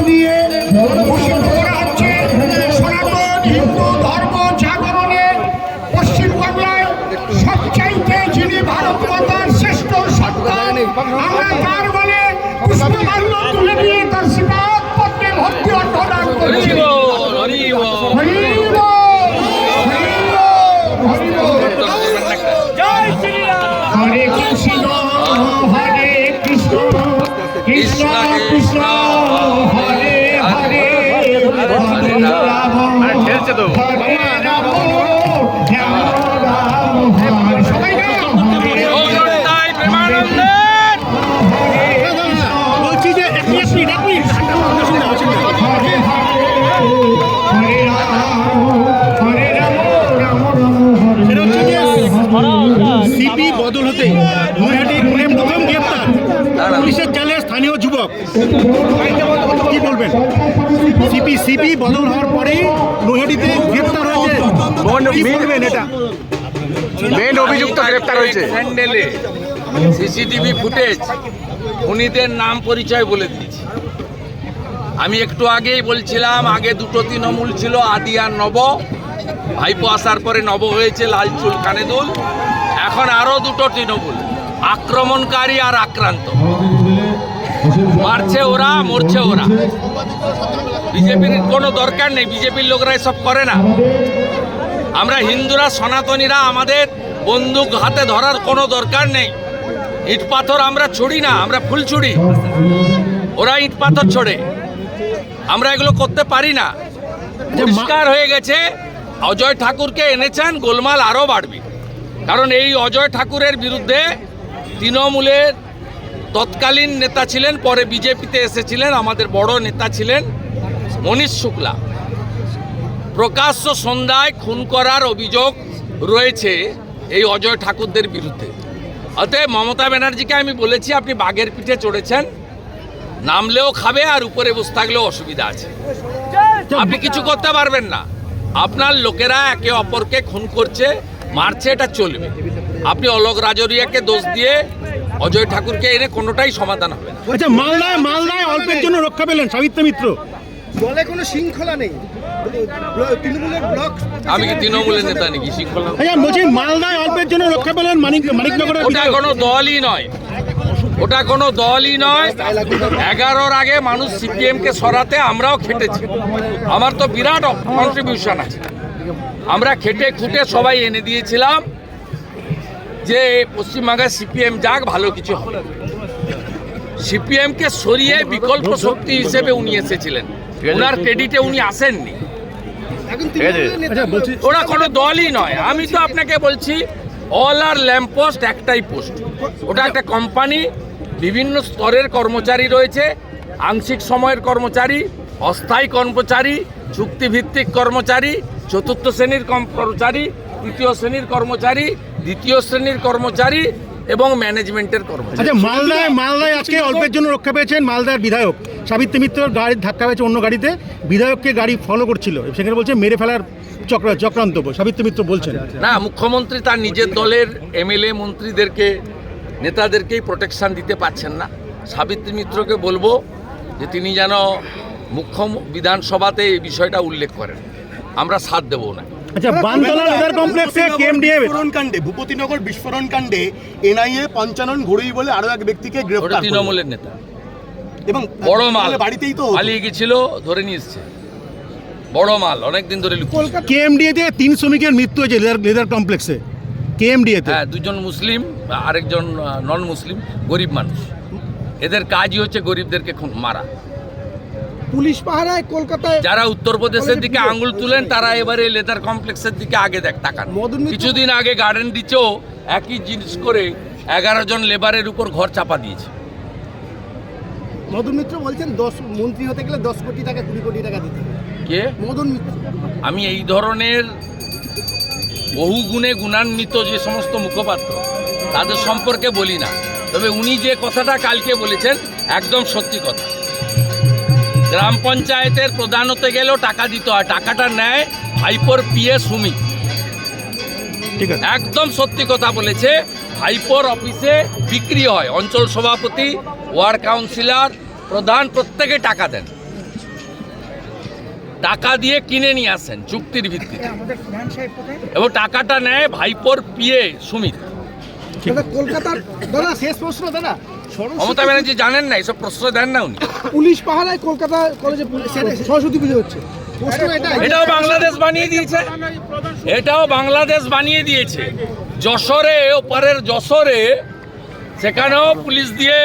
দিয়ে ঘোষিত করা হচ্ছে সনাতন হিন্দু ধর্ম জাগরণে পশ্চিমবাংলায় সবচাইতে যিনি ভারত মাতার শ্রেষ্ঠ সন্তান, আমরা তার বলে পুষ্পমাল্য তুলে দিয়ে তার শ্রীপাদ পদ্মে ভক্তি অর্পণ করছি। হরে কৃষ্ণ হরে কৃষ্ণ কৃষ্ণ কৃষ্ণ হরে হরে হরে রাম হরে রাম রাম রাম হরে সবাই বলছি যে সিপি বদল হতে নৈহাটির প্রথম গ্রেপ্তার পুলিশের জালে স্থানীয় যুবক, কি বলবেন? সিপি বদল হওয়ার পরে নৈহাটিতে গ্রেপ্তার হয়েছে, এটা মেন অভিযুক্ত গ্রেপ্তার হয়েছে। স্যান্ডেলে সিসিটিভি ফুটেজ খুনিদের নাম পরিচয় বলে দিয়েছি। আমি একটু আগেই বলছিলাম আগে দুটো তৃণমূল ছিল, আদি আর নব। ভাইপো আসার পরে নব হয়েছে, লালচুল কানেদুল। এখন আরো দুটো তৃণমূল, আক্রমণকারী আর আক্রান্ত। মারছে ওরা, মরছে ওরা। বিজেপির কোনো দরকার নেই, বিজেপির লোকরা এসব করে না। আমরা হিন্দুরা, সনাতনীরা আমাদের বন্দুক হাতে ধরার কোনো দরকার নেই। ইট পাথর আমরা ছুড়ি না, আমরা ফুল ছুড়ি। ওরা ইট পাথর ছোড়ে, আমরা এগুলো করতে পারি না। পরিষ্কার হয়ে গেছে, অজয় ঠাকুরকে এনেছেন, গোলমাল আরও বাড়বে। কারণ এই অজয় ঠাকুরের বিরুদ্ধে তৃণমূলের তৎকালীন নেতা ছিলেন, পরে বিজেপিতে এসেছিলেন, আমাদের বড় নেতা ছিলেন মনীশ শুক্লা। প্রকাশ্য সন্ধ্যায় খুন করার অভিযোগ রয়েছে এই অজয় ঠাকুরদের বিরুদ্ধে। অতএব মমতা ব্যানার্জিকে আমি বলেছি, আপনি বাঘের পিঠে চড়েছেন, নামলেও খাবে আর উপরে বসে থাকলেও অসুবিধা আছে। আপনি কিছু করতে পারবেন না। আপনার লোকেরা একে অপরকে খুন করছে, মারছে, এটা চলবে। আপনি অলোক রাজরিয়াকে দোষ দিয়ে অজয় ঠাকুরকে এনে কোনোটাই সমাধান হবে না। আচ্ছা, মালদায় অল্পের জন্য রক্ষা পেলেন সাবিত্রী মিত্র। দলে কোনো শৃঙ্খলা নেই, তৃণমূলের ব্লক। আমি কি তৃণমূলের নেতা নাকি? শৃঙ্খলা? আচ্ছা বলছি, মালদায় অল্পের জন্য রক্ষা পেলেন মানিকনগরের। ওটা কোনো দলই নয়, ওটা কোনো দলই নয়। 11-র আগে মানুষ সিপিএমকে সরাতে আমরাও খেটেছি। আমার তো বিরাট কন্ট্রিবিউশন আছে। আমরা খেটে খুঁটে সবাই এনে দিয়েছিলাম যে পশ্চিমবাংলায় সিপিএম যাক, ভালো কিছু হবে। সিপিএমকে সরিয়ে বিকল্প শক্তি হিসেবে উনি এসেছিলেন, ওনার ক্রেডিটে উনি আসেননি। ওরা কোনো দলই নয়। আমি তো আপনাকে বলছি, অল আর ল্যাম্প পোস্ট একটাই পোস্ট। ওটা একটা কোম্পানি, বিভিন্ন স্তরের কর্মচারী রয়েছে, আংশিক সময়ের কর্মচারী, অস্থায়ী কর্মচারী, চুক্তিভিত্তিক কর্মচারী, চতুর্থ শ্রেণীর কর্মচারী, তৃতীয় শ্রেণীর কর্মচারী, দ্বিতীয় শ্রেণীর কর্মচারী এবং ম্যানেজমেন্টের কর্মচারী। আচ্ছা, মালদায় আজকে অল্পের জন্য রক্ষা পেয়েছেন মালদার বিধায়ক। সাবিত্রী মিত্র গাড়ির ধাক্কা পেয়েছে অন্য গাড়িতে, বিধায়ককে গাড়ি ফলো করছিল, সেখানে বলছে মেরে ফেলার চক্রান্ত। সাবিত্রী মিত্র বলছেন না, মুখ্যমন্ত্রী তার নিজের দলের এমএলএ মন্ত্রীদেরকে, নেতাদেরকেই প্রোটেকশন দিতে পারছেন না। সাবিত্রী মিত্রকে বলবো যে তিনি যেন মুখ্য বিধানসভাতে এই বিষয়টা উল্লেখ করেন, আমরা সাথ দেবো না। আচ্ছা, বানতলা লেদার কমপ্লেক্সে কেএমডিএ কাণ্ডে, ভূপতিনগর বিস্ফোরণ কাণ্ডে এনআইএ পঞ্চানন ঘড়ুই বলে আরো এক ব্যক্তিকে গ্রেফতার। তৃণমূলের নেতা এবং বড় মাল বাড়িতেই তো পালিয়ে গেছিল, ধরে নিয়ে এসছে। বড় মাল অনেকদিন ধরে কেএমডিএতে 3 শ্রমিকের মৃত্যু হয়েছে লেদার কমপ্লেক্সে। কেএমডিএতে হ্যাঁ, 2জন মুসলিম, আরেকজন নন মুসলিম, গরিব মানুষ। এদের কাজই হচ্ছে গরিবদেরকে মারা। পুলিশ পাহারায় কলকাতায় যারা উত্তরপ্রদেশের দিকে আঙুল তুলেন, তারা এবারে লেদার কমপ্লেক্সের দিকে আগে তাকান। কিছুদিন আগে গার্ডেন দিচেও একই জিনিস করে 11 জন লেবারের উপর ঘর চাপা দিয়েছে। মদন মিত্র বলছেন 10 মন্ত্রী হতে গেলে 10 কোটি টাকা 20 কোটি টাকা দিতে হবে। কে? মদন মিত্র। আমি এই ধরনের বহু গুণে গুণান্বিত যে সমস্ত মুখপাত্র, তাদের সম্পর্কে বলি না। তবে উনি যে কথাটা কালকে বলেছেন একদম সত্যি কথা। গ্রাম পঞ্চায়েতের প্রধান হতে গেলেও টাকা দিতে হয়, টাকাটা নেয় ভাইপোর পিএ সুমি। ঠিক আছে, একদম সত্যি কথা বলেছে। ভাইপোর অফিসে বিক্রি হয়, অঞ্চল সভাপতি, ওয়ার্ড কাউন্সিলর, প্রধান প্রত্যেকে টাকা দেন। টাকা দিয়ে কিনে নিয়ে আসেন চুক্তির ভিত্তিতে, এবং টাকাটা নেয় ভাইপোর পিএ সুমিত। কলকাতার দাদা শেষ প্রশ্ন দাদা, মমতা ব্যানার্জি জানেন না, এসব প্রশ্ন দেন না উনি। পুলিশ পাহারায় কলকাতা কলেজে সরস্বতী পুজো হচ্ছে, প্রশ্ন এটা এটাও বাংলাদেশ বানিয়ে দিয়েছে, এটাও বাংলাদেশ বানিয়ে দিয়েছে। যশোরে, ওপারের যশোরে, সেখানেও পুলিশ দিয়ে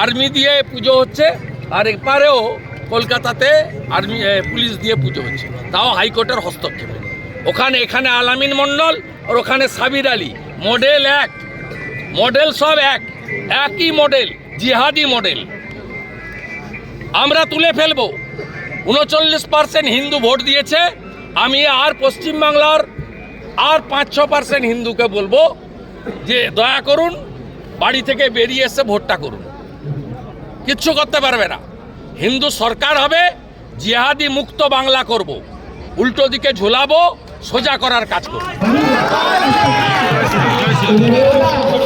আর্মি দিয়ে পুজো হচ্ছে, আর এপারেও কলকাতাতে আর্মি পুলিশ দিয়ে পুজো হচ্ছে, তাও হাইকোর্টের হস্তক্ষেপে। এখানে আলামিন মণ্ডল আর ওখানে সাবির আলী, মডেল এক, মডেল সব একই মডেল, জিহাদি মডেল। আমরা তুলে ফেলবো। 39% হিন্দু ভোট দিয়েছে। আমি আর পশ্চিমবাংলার আর 5-6% হিন্দুকে বলবো যে দয়া করুন, বাড়ি থেকে বেরিয়ে এসে ভোটটা করুন। কিচ্ছু করতে পারবে না। হিন্দু সরকার হবে, জিহাদি মুক্ত বাংলা করব, উল্টো দিকে ঝোলাবো, সোজা করার কাজ করব।